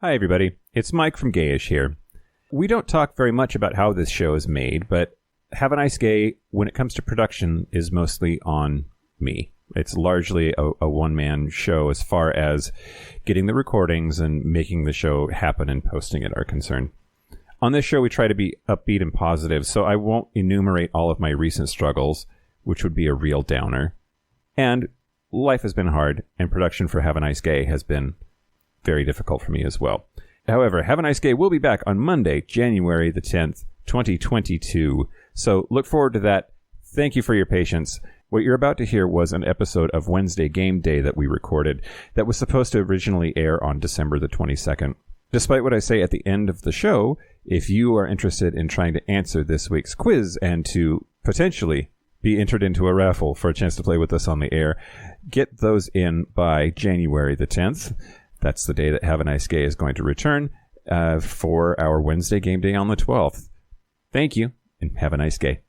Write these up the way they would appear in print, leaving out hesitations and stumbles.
Hi, everybody. It's Mike from Gayish here. We don't talk very much about how this show is made, but Have a Nice Gay, when it comes to production, is mostly on me. It's largely a one-man show as far as getting the recordings and making the show happen and posting it are concerned. On this show, we try to be upbeat and positive, so I won't enumerate all of my recent struggles, which would be a real downer. And life has been hard, and production for Have a Nice Gay has been very difficult for me as well. However, Have a Nice Gay will be back on Monday, January the 10th, 2022. So look forward to that. Thank you for your patience. What you're about to hear was an episode of Wednesday Game Day that we recorded that was supposed to originally air on December the 22nd. Despite what I say at the end of the show, if you are interested in trying to answer this week's quiz and to potentially be entered into a raffle for a chance to play with us on the air, get those in by January the 10th. That's the day that Have a Nice Gay is going to return for our Wednesday Game Day on the 12th. Thank you, and have a nice gay.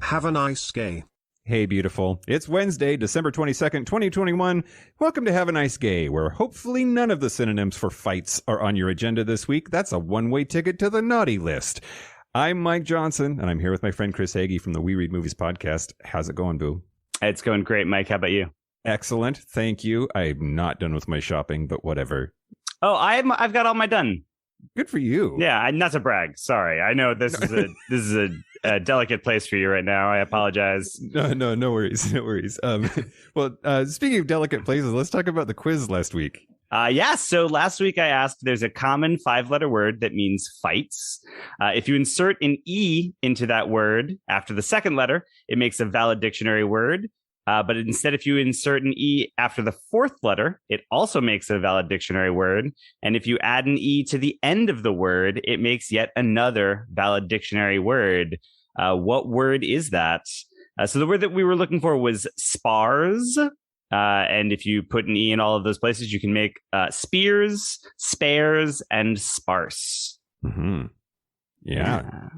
Have a nice gay. Hey, beautiful. It's Wednesday, December 22nd, 2021. Welcome to Have a Nice Gay, where hopefully none of the synonyms for fights are on your agenda this week. That's a one-way ticket to the naughty list. I'm Mike Johnson, and I'm here with my friend Chris Hagee from the We Read Movies podcast. How's it going, Boo? It's going great, Mike. How about you? Excellent. Thank you. I'm not done with my shopping, but whatever. Oh, I've got all my done. Good for you. Yeah, not to brag. Sorry. I know this is a delicate place for you right now. I apologize. No worries. No worries. Well, speaking of delicate places, let's talk about the quiz last week. So last week I asked, there's a common 5-letter word that means fights. If you insert an E into that word after the second letter, it makes a valid dictionary word. But instead, if you insert an E after the fourth letter, it also makes a valid dictionary word. And if you add an E to the end of the word, it makes yet another valid dictionary word. What word is that? So the word that we were looking for was spars. And if you put an E in all of those places, you can make spears, spares, and sparse. Mm-hmm. Yeah.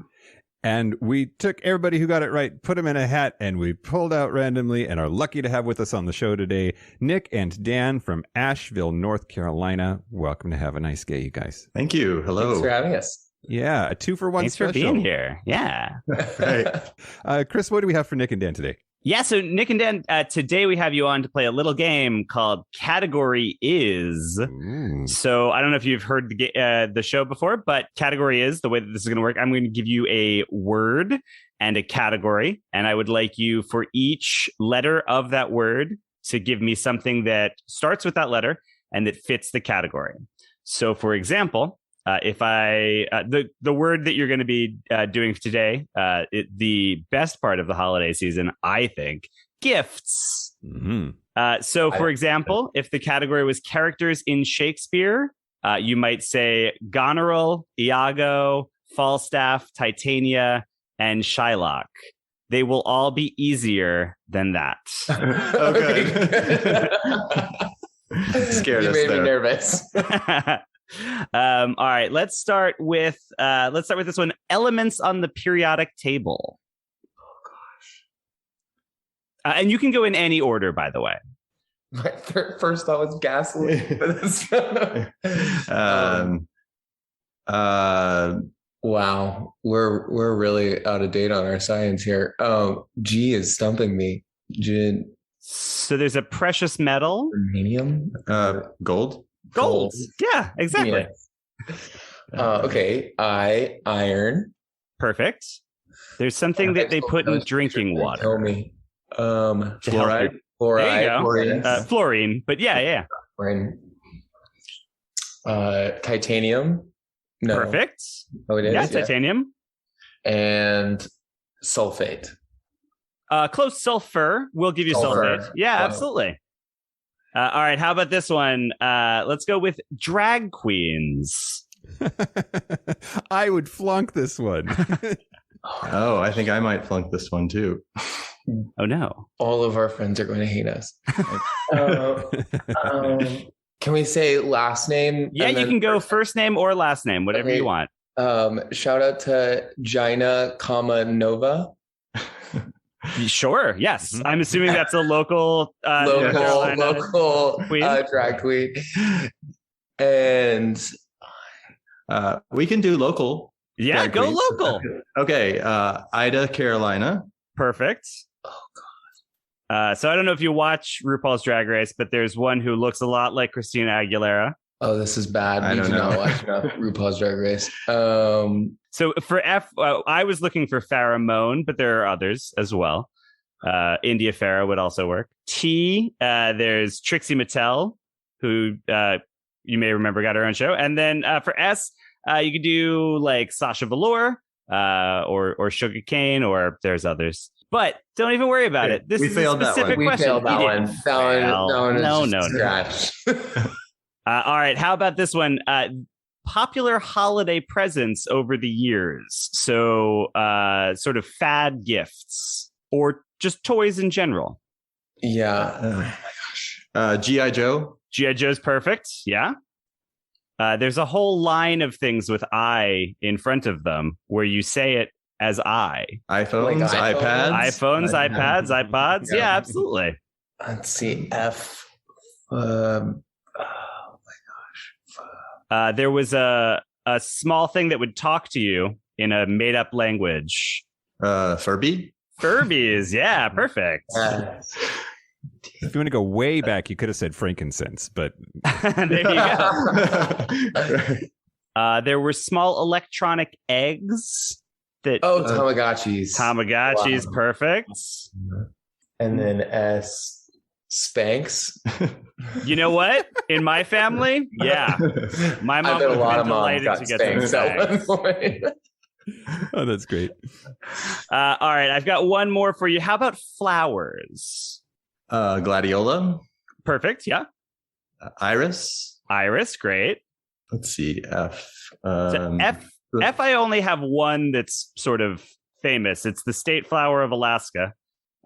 And we took everybody who got it right, put them in a hat, and we pulled out randomly and are lucky to have with us on the show today Nick and Dan from Asheville, North Carolina. Welcome to Have a Nice Gay, you guys. Thank you. Hello. Thanks for having us. Yeah, a 2-for-1 Thanks special. for being here. Yeah. Right. Chris, what do we have for Nick and Dan today? Yeah, so Nick and Dan, today we have you on to play a little game called Category Is. Ooh. So I don't know if you've heard the show before, but Category Is, the way that this is going to work, I'm going to give you a word and a category, and I would like you for each letter of that word to give me something that starts with that letter and that fits the category. So for example, if the word that you're going to be doing today, the best part of the holiday season, I think, gifts. Mm-hmm. So, for example, if the category was characters in Shakespeare, you might say Goneril, Iago, Falstaff, Titania, and Shylock. They will all be easier than that. Okay. Scared you us made there. me nervous. All right, let's start with this one. Elements on the periodic table. Oh gosh. And you can go in any order, by the way. My first thought was gasoline. Wow, we're really out of date on our science here. G is stumping me. So there's a precious metal. Germanium? Gold. Gold. Yeah, exactly. Yeah. Okay. Iron. Perfect. There's something that they put in drinking water. Tell me. Fluoride. Fluoride. There you go. Fluorine. Fluorine. But yeah. Fluorine. Titanium. No. Perfect. Oh, it is. Yeah, titanium. And sulfate. Close. Sulfur. We'll give you sulfate. Yeah, wow. Absolutely. All right. How about this one? Let's go with drag queens. I would flunk this one. Oh, I think I might flunk this one too. Oh, no. All of our friends are going to hate us. Can we say last name? Yeah, you can go first name or last name, whatever you want. Shout out to Gina, Nova. Sure. Yes. Mhm. I'm assuming that's a local local queen. drag queen. And We can do local. Yeah, drag go queens. local. Okay. Ida Carolina. Perfect. oh god. So I don't know if you watch RuPaul's Drag Race, but there's one who looks a lot like Christina Aguilera. Oh, this is bad. I We don't do not know. watch enough RuPaul's Drag Race. So for F, I was looking for Pheromone, but there are others as well. India Farah would also work. T, there's Trixie Mattel, who you may remember got her own show. And then for S, you could do like Sasha Velour or Sugar Cane, or there's others. But don't even worry about it. This We is failed a that specific one. we question. failed that You one. didn't That one is No, just no. scratch. All right. How about this one? Popular holiday presents over the years. So sort of fad gifts or just toys in general. Yeah. G.I. Joe. G.I. Joe's perfect. Yeah. There's a whole line of things with I in front of them where you say it as I. iPhones, Like iPads. iPhones, iPads, iPods. Yeah, absolutely. Let's see. F. There was a small thing that would talk to you in a made up language. Furby. Furbies. Yeah, perfect. If you want to go way back, you could have said frankincense, but There you go. There were small electronic eggs that Oh, Tamagotchis. Tamagotchis, Wow. perfect. And then S. Spanx. You know what? In my family, yeah, my I mom bet would a lot have of been moms delighted got to get some Spanx at Spanx. one point. oh, that's great. All right, I've got one more for you. How about flowers? Gladiola. Perfect. Yeah, Iris. iris, great. Let's see. F. So F. I only have one that's sort of famous. It's the state flower of Alaska,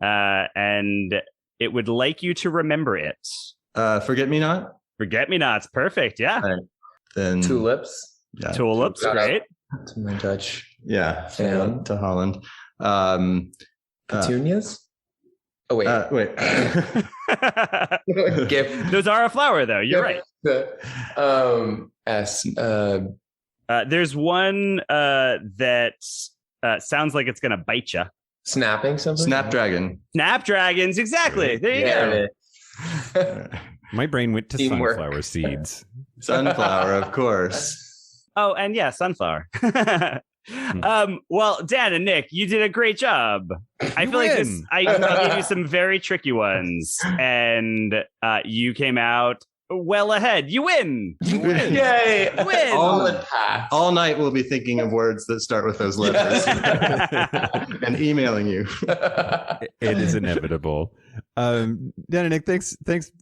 and it would like you to remember it. Forget me not. Forget me nots. Perfect. Yeah. Then Tulips. Yeah. Tulips. Shout out. Great. To my Dutch. Yeah. Fan. To Holland. Petunias? Oh, wait. Wait. Gift. Those are a flower, though. You're right. S. There's one that sounds like it's going to bite you. Snapping something? Snapdragon. Snapdragons. Exactly. There you There go. it is. My brain went to Teamwork. sunflower seeds. Sunflower, of course. Oh, and yeah, sunflower. Well, Dan and Nick, you did a great job. I feel like this. I gave you some very tricky ones, and you came out well ahead. You win. Yay! Win. Solid pass. All night we'll be thinking of words that start with those letters and emailing you. It is inevitable. Dan and Nick, thanks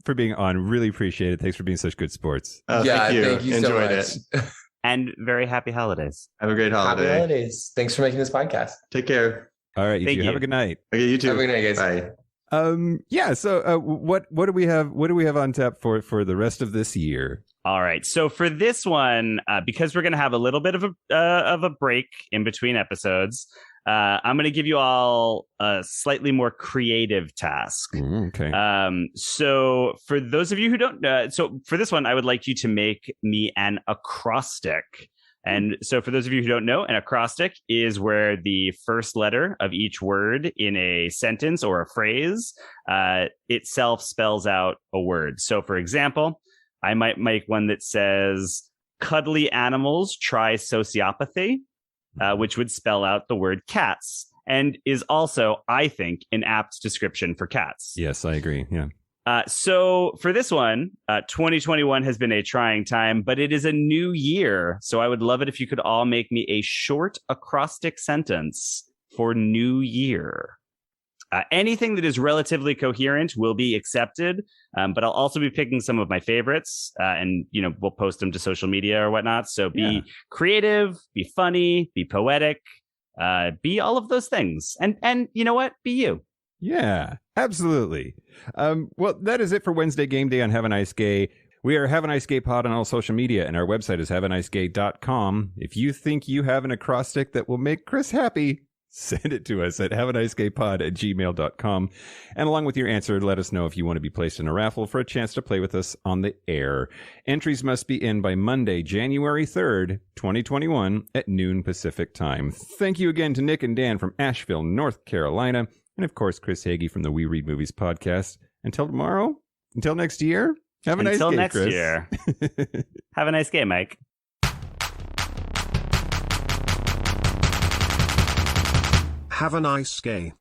for being on. Really appreciate it. Thanks for being such good sports. Yeah, thank you. Enjoyed so it. much. And very happy holidays. Have a great Happy holiday. holidays. Thanks for making this podcast. Take care. All right, you Thank two. Have you. a good night. Okay, you too. Have a good night, guys. Bye. Yeah. So, what do we have? What do we have on tap for the rest of this year? All right. So for this one, because we're going to have a little bit of a break in between episodes, I'm going to give you all a slightly more creative task. Okay. So for those of you who don't, so for this one, I would like you to make me an acrostic. And so for those of you who don't know, an acrostic is where the first letter of each word in a sentence or a phrase itself spells out a word. So for example, I might make one that says cuddly animals try sociopathy, which would spell out the word cats, and is also, I think, an apt description for cats. Yes, I agree. Yeah. So for this one, 2021 has been a trying time, but it is a new year. So I would love it if you could all make me a short acrostic sentence for New Year. Anything that is relatively coherent will be accepted, but I'll also be picking some of my favorites, and we'll post them to social media or whatnot. So be creative, be funny, be poetic, be all of those things, and you know what? Be you. Yeah, absolutely. Well, that is it for Wednesday Game Day on Have a Nice Gay. We are Have a Nice Gay Pod on all social media, and our website is haveanicegay.com. If you think you have an acrostic that will make Chris happy, Send it to us at haveanicegaypod@gmail.com. And along with your answer, let us know if you want to be placed in a raffle for a chance to play with us on the air. Entries must be in by Monday, January 3rd, 2021 at noon Pacific time. Thank you again to Nick and Dan from Asheville, North Carolina. And of course, Chris Hagee from the We Read Movies podcast. Until tomorrow, until next year, have a nice day, next Chris. year. Have a nice day, Mike. Have a nice gay.